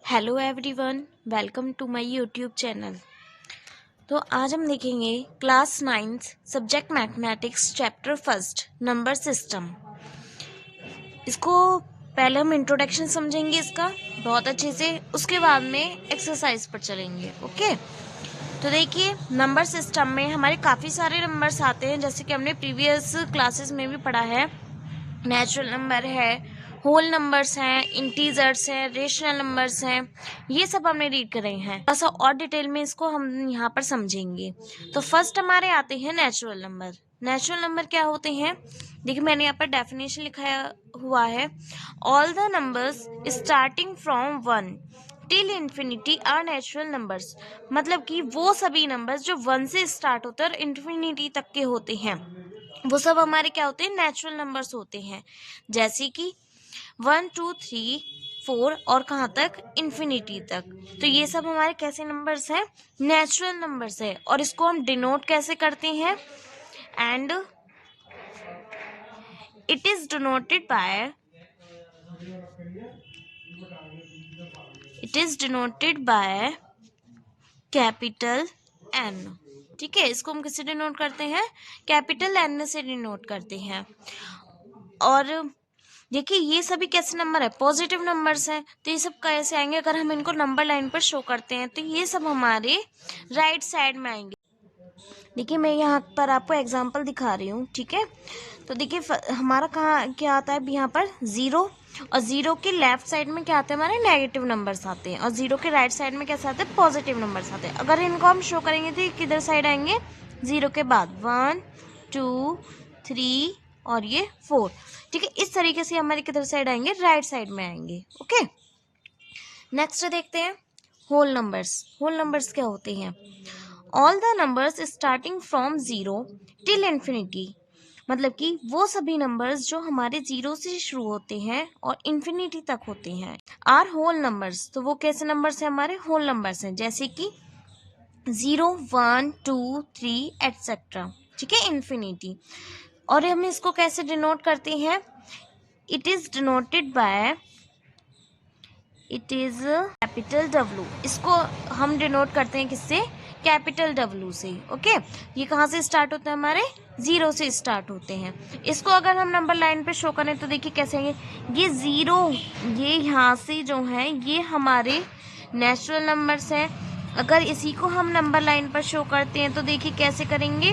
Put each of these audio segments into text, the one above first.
Hello everyone, welcome to my YouTube channel. तो आज हम देखेंगे class 9 subject mathematics chapter first number system. इसको पहले हम इंट्रोडक्शन समझेंगे इसका बहुत अच्छे से, उसके बाद में एक्सरसाइज पर चलेंगे। ओके, तो देखिए नंबर सिस्टम में हमारे काफ़ी सारे नंबर्स आते हैं, जैसे कि हमने प्रीवियस क्लासेस में भी पढ़ा है। नेचुरल नंबर है, होल नंबर्स हैं, इंटीजर्स हैं, रेशनल नंबर्स हैं, ये सब हमने रीड करे हैं। थोड़ा सा और डिटेल में इसको हम यहाँ पर समझेंगे। तो फर्स्ट हमारे आते हैं नेचुरल नंबर। नेचुरल नंबर क्या होते हैं? देखिए मैंने यहाँ पर डेफिनेशन लिखा हुआ है, all the numbers starting from 1 till infinity are natural numbers. मतलब कि वो सभी नंबर्स जो 1 से स्टार्ट होते हैं और इन्फिनिटी तक के होते हैं, वो सब हमारे क्या होते हैं? नेचुरल नंबर्स होते हैं। जैसे कि 1 2 3 4 और कहाँ तक? इन्फिनिटी तक। तो ये सब हमारे कैसे नंबर्स हैं? नेचुरल नंबर्स है। और इसको हम डिनोट कैसे करते हैं? And it is denoted by capital N. ठीक है, इसको हम किससे डिनोट करते हैं? कैपिटल एन से डिनोट करते हैं। और देखिए ये सभी कैसे नंबर है? पॉजिटिव नंबर्स हैं। तो ये सब कैसे आएंगे? अगर हम इनको नंबर लाइन पर शो करते हैं तो ये सब हमारे राइट साइड में आएंगे। देखिए मैं यहाँ पर आपको एग्जांपल दिखा रही हूँ। ठीक है, तो देखिए हमारा कहाँ क्या आता है? यहाँ पर 0, और 0 के लेफ्ट साइड में क्या आते हैं? हमारे नेगेटिव नंबर्स आते हैं। और 0 के राइट साइड में कैसे आते हैं? पॉजिटिव नंबर्स आते हैं। अगर इनको हम शो करेंगे तो किधर साइड आएंगे? 0 के बाद 1 2 3 और ये 4। ठीक है, इस तरीके से हमारे किधर साइड आएंगे? राइट साइड में आएंगे। ओके, नेक्स्ट देखते हैं होल नंबर्स। होल नंबर्स क्या होते हैं? All the numbers starting from 0 till infinity. मतलब कि वो सभी नंबर्स जो हमारे 0 से शुरू होते हैं और इन्फिनिटी तक होते हैं आर होल नंबर्स। तो वो कैसे नंबर्स हैं? हमारे होल नंबर्स हैं। जैसे कि 0 1 2 3 एटसेट्रा। ठीक है, इन्फिनिटी। और हम इसको कैसे डिनोट करते हैं? It is capital W। इसको हम डिनोट करते हैं किससे? कैपिटल W से। ओके, ये कहाँ से स्टार्ट होता है? हमारे 0 से स्टार्ट होते हैं। इसको अगर हम नंबर लाइन पे शो करें तो देखिए कैसे आएंगे? ये 0, ये यहाँ से जो है ये हमारे नेचुरल नंबर्स हैं। अगर इसी को हम नंबर लाइन पर शो करते हैं तो देखिए कैसे करेंगे?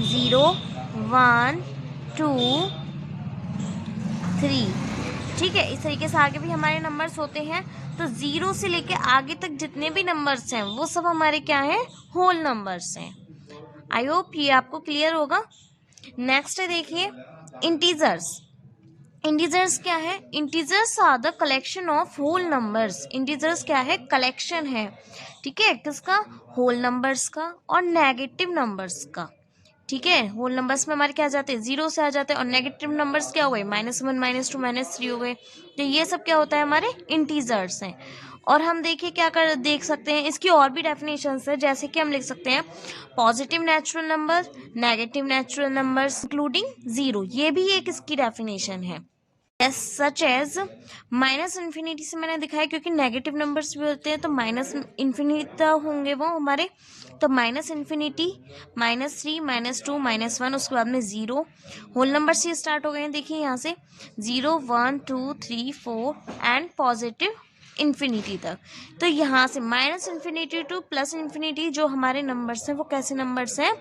0 1 2 3। ठीक है, इस तरीके से आगे भी हमारे नंबर्स होते हैं। तो 0 से लेके आगे तक जितने भी नंबर्स हैं वो सब हमारे क्या हैं? होल नंबर्स हैं। आई होप ये आपको क्लियर होगा। नेक्स्ट देखिए इंटीजर्स। इंटीजर्स क्या है? Integers are the collection of whole numbers. Integers क्या है? कलेक्शन है। ठीक है, किसका? होल नंबर्स का और नेगेटिव नंबर्स का। ठीक है, होल नंबर्स में हमारे क्या आ जाते हैं? 0 से आ जाते हैं। और नेगेटिव नंबर्स क्या हो गए? -1 -2 -3 हो गए। तो ये सब क्या होता है? हमारे इंटीजर्स हैं। और हम देखिए क्या कर देख सकते हैं, इसकी और भी डेफिनेशंस है। जैसे कि हम लिख सकते हैं positive natural number, negative natural numbers including 0। ये भी एक इसकी डेफिनेशन है। सच एज माइनस इन्फिनिटी से मैंने दिखाया, क्योंकि नेगेटिव नंबर्स भी होते हैं तो माइनस इन्फिनिटी होंगे वो हमारे। तो -इन्फिनिटी, -3 -2 -1, उसके बाद में 0। होल नंबर से स्टार्ट हो गए हैं। देखिए यहाँ से 0 1 2 3 4 एंड पॉजिटिव इन्फिनिटी तक। तो यहाँ से -इन्फिनिटी टू +इन्फिनिटी जो हमारे नंबर्स हैं वो कैसे नंबर्स हैं?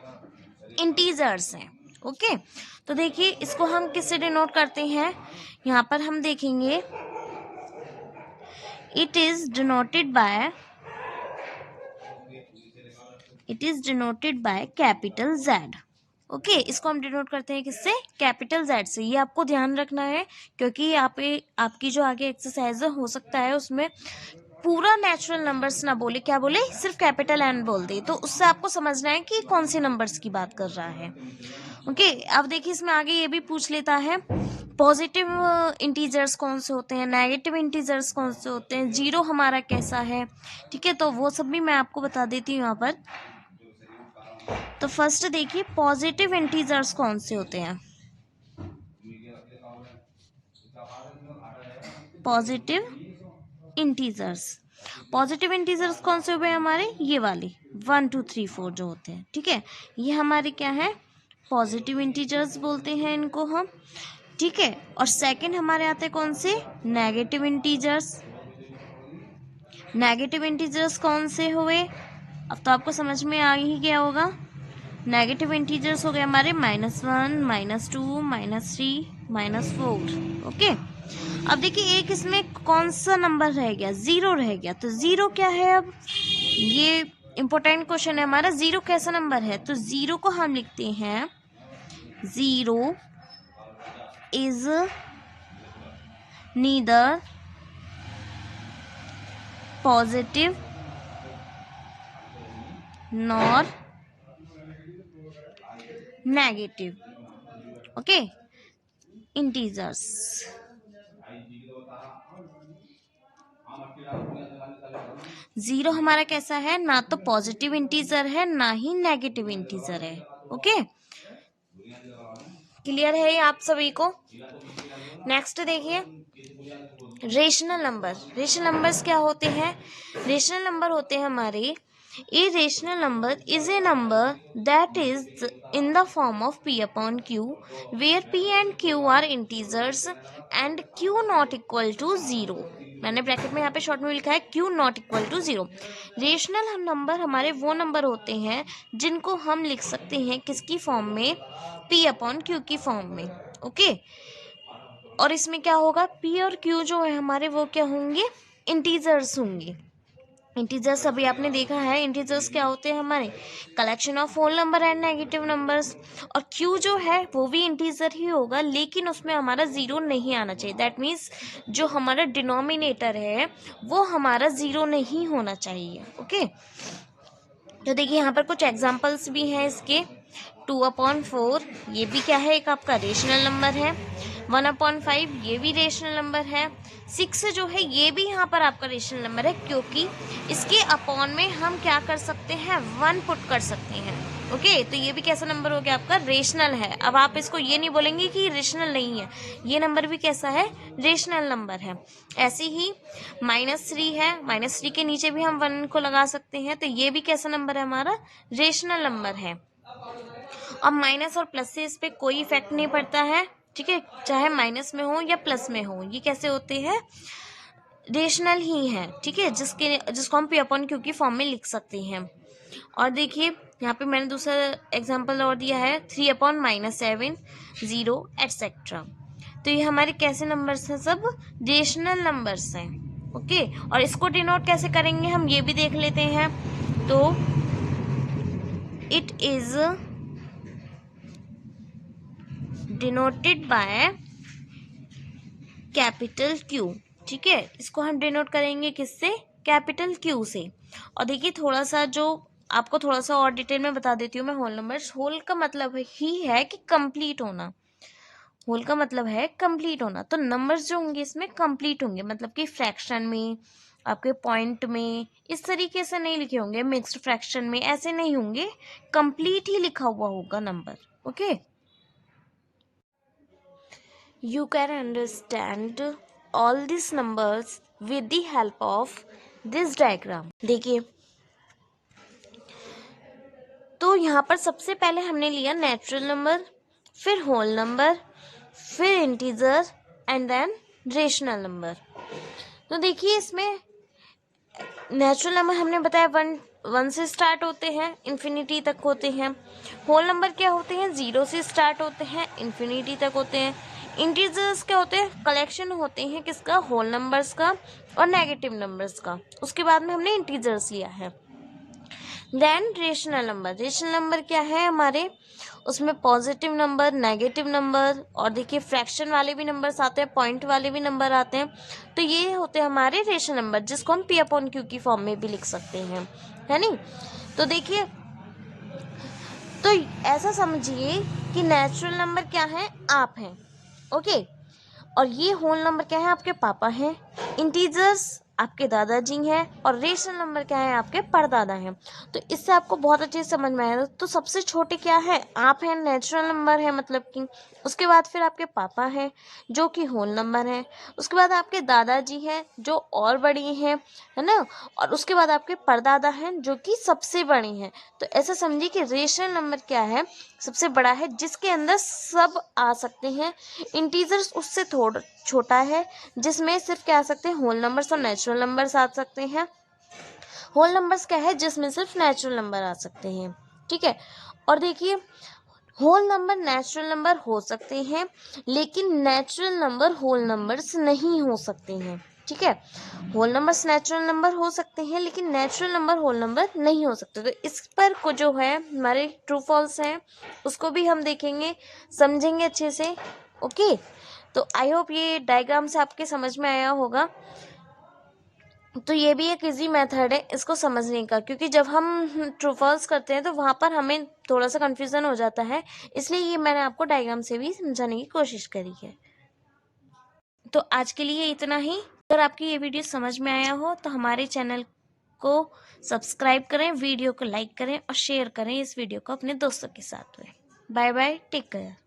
इंटीजर्स हैं। ओके, तो देखिए इसको हम किससे डिनोट करते हैं? यहाँ पर हम देखेंगे it is denoted by capital Z। Okay, इसको हम डिनोट करते हैं किससे? कैपिटल Z से। ये आपको ध्यान रखना है, क्योंकि आपकी जो आगे एक्सरसाइज हो सकता है उसमें पूरा नेचुरल नंबर्स ना बोले, क्या बोले? सिर्फ कैपिटल N बोल दे। तो उससे आपको समझना है कि कौन से नंबर्स की बात कर रहा है। ओके, अब देखिए इसमें आगे ये भी पूछ लेता है पॉजिटिव इंटीजर्स कौन से होते हैं, नेगेटिव इंटीजर्स कौन से होते हैं, 0 हमारा कैसा है। ठीक है, तो वो सब भी मैं आपको बता देती हूँ यहाँ पर। तो फर्स्ट देखिए पॉजिटिव इंटीजर्स कौन से होते हैं? Positive integers. पॉजिटिव इंटीजर्स कौन से हुए हमारे? ये वाले 1 2 3 4 जो होते हैं, ठीक है, ये हमारे क्या है? पॉजिटिव इंटीजर्स बोलते हैं इनको हम, ठीक है। और सेकंड हमारे आते हैं कौन से? Negative integers. नेगेटिव इंटीजर्स कौन से हुए? अब तो आपको समझ में आ ही गया होगा। नेगेटिव इंटीजर्स हो गए हमारे -1, -2, -3, -4। ओके, अब देखिए एक इसमें कौन सा नंबर रह गया? 0 रह गया। तो 0 क्या है? अब ये इंपॉर्टेंट क्वेश्चन है हमारा, 0 कैसा नंबर है? तो 0 को हम लिखते हैं 0 is neither positive nor negative. Okay, integers. Zero हमारा कैसा है? ना तो पॉजिटिव इंटीजर है ना ही नेगेटिव इंटीजर है। ओके, क्लियर है ये आप सभी को? नेक्स्ट देखिए, रेशनल नंबर। रेशनल नंबर्स क्या होते हैं? रेशनल नंबर होते हैं हमारे, a rational number is a number that is in the form of p upon q, where p and q are integers and q not equal to 0। मैंने bracket में यहाँ पे शॉर्ट में लिखा है q not equal to 0। Rational number हमारे वो number होते हैं जिनको हम लिख सकते हैं किसकी फॉर्म में? p अपॉन q की फॉर्म में। ओके, और इसमें क्या होगा? p और q जो है हमारे वो क्या होंगे? इंटीजर्स होंगे। इंटीजर्स अभी आपने देखा है, इंटीजर्स क्या होते हैं हमारे? Collection of whole number and negative numbers. और क्यू जो है वो भी इंटीजर ही होगा, लेकिन उसमें हमारा 0 नहीं आना चाहिए। दैट मीन्स जो हमारा डिनोमिनेटर है वो हमारा 0 नहीं होना चाहिए। ओके, तो देखिए यहाँ पर कुछ एग्जाम्पल्स भी हैं इसके। 2/4 ये भी क्या है? एक आपका रेशनल नंबर है। 1/5 ये भी रेशनल नंबर है। 6 जो है ये भी यहाँ पर आपका रेशनल नंबर है, क्योंकि इसके अपॉन में हम क्या कर सकते हैं? 1 पुट कर सकते हैं। ओके, तो ये भी कैसा नंबर हो गया आपका? रेशनल है। अब आप इसको ये नहीं बोलेंगे कि रेशनल नहीं है, ये नंबर भी कैसा है? रेशनल नंबर है। ऐसे ही -3 है, -3 के नीचे भी हम 1 को लगा सकते हैं, तो ये भी कैसा नंबर है हमारा? रेशनल नंबर है। अब माइनस और प्लस से इस पर कोई इफेक्ट नहीं पड़ता है, ठीक है, चाहे माइनस में हो या प्लस में हो, ये कैसे होते हैं? रेशनल ही है, ठीक है, जिसको हम p अपॉन q की फॉर्म में लिख सकते हैं। और देखिए यहाँ पे मैंने दूसरा एग्जांपल और दिया है 3/-7, 0 एटसेट्रा। तो ये हमारे कैसे नंबर्स हैं? सब रेशनल नंबर्स हैं। ओके, और इसको डिनोट कैसे करेंगे हम ये भी देख लेते हैं। तो it is denoted by capital Q, ठीक है, इसको हम डिनोट करेंगे किससे? कैपिटल Q से। और देखिए थोड़ा सा जो आपको थोड़ा सा और डिटेल में बता देती हूँ मैं। होल नंबर्स, होल का मतलब ही है कि कंप्लीट होना। होल का मतलब है कंप्लीट होना, तो नंबर्स जो होंगे इसमें कंप्लीट होंगे, मतलब कि फ्रैक्शन में, आपके पॉइंट में, इस तरीके से नहीं लिखे होंगे, मिक्स्ड फ्रैक्शन में ऐसे नहीं होंगे, कंप्लीट ही लिखा हुआ होगा number. Okay, you can understand all these numbers with the help of this diagram। देखिए, तो यहाँ पर सबसे पहले हमने लिया नेचुरल नंबर, फिर होल नंबर, फिर integer and then rational number. तो देखिए इसमें नेचुरल नंबर हमने बताया 1 से स्टार्ट होते हैं, इन्फिनिटी तक होते हैं। होल नंबर क्या होते हैं? 0 से स्टार्ट होते हैं, इन्फिनिटी तक होते हैं। इंटीजर्स क्या होते हैं? कलेक्शन होते हैं किसका? होल नंबर्स का और नेगेटिव नंबर्स का। उसके बाद में हमने इंटीजर्स लिया है। Then rational number. Rational number क्या है हमारे? उसमें पॉजिटिव नंबर, नेगेटिव नंबर, और देखिए फ्रैक्शन वाले भी नंबर्स आते हैं, पॉइंट वाले भी नंबर आते हैं। तो ये होते हैं हमारे रेशनल नंबर, जिसको हम p अपॉन q की फॉर्म में भी लिख सकते हैं, है नहीं? तो देखिए, तो ऐसा समझिए कि नेचुरल नंबर क्या है? आप हैं। ओके, और ये होल नंबर क्या है? आपके पापा हैं। इंटीजर्स आपके दादाजी हैं और रेशनल नंबर क्या है, आपके परदादा हैं। तो इससे आपको बहुत अच्छे से समझ में आया। तो सबसे छोटे क्या है, आप हैं, नेचुरल नंबर है मतलब कि। उसके बाद फिर आपके पापा हैं जो कि होल नंबर है। उसके बाद आपके दादाजी हैं जो और बड़ी हैं, है ना। और उसके बाद आपके परदादा हैं जो कि सबसे बड़ी हैं। तो ऐसा समझिए कि रेशनल नंबर क्या है, सबसे बड़ा है, जिसके अंदर सब आ सकते हैं। इंटीजर्स उससे थोड़ा छोटा है, जिसमें सिर्फ क्या आ सकते हैं, होल नंबर्स और नेचुरल नंबर्स आ सकते हैं। होल नंबर्स क्या है, जिसमें सिर्फ नेचुरल नंबर आ सकते हैं, ठीक है। और देखिए, होल नंबर नेचुरल नंबर हो सकते हैं, लेकिन नेचुरल नंबर होल नंबर्स नहीं हो सकते हैं, ठीक है। होल नंबर्स नेचुरल नंबर हो सकते हैं, लेकिन नेचुरल नंबर होल नंबर नहीं हो सकते। तो इस पर को जो है हमारे ट्रू फॉल्स हैं, उसको भी हम देखेंगे, समझेंगे अच्छे से। ओके, तो आई होप ये डायग्राम से आपके समझ में आया होगा। तो ये भी एक इजी मेथड है इसको समझने का, क्योंकि जब हम ट्रू फॉल्स करते हैं तो वहाँ पर हमें थोड़ा सा कन्फ्यूज़न हो जाता है, इसलिए ये मैंने आपको डायग्राम से भी समझाने की कोशिश करी है। तो आज के लिए इतना ही। अगर आपकी ये वीडियो समझ में आया हो तो हमारे चैनल को सब्सक्राइब करें, वीडियो को लाइक करें और शेयर करें इस वीडियो को अपने दोस्तों के साथ में। Bye bye, take care.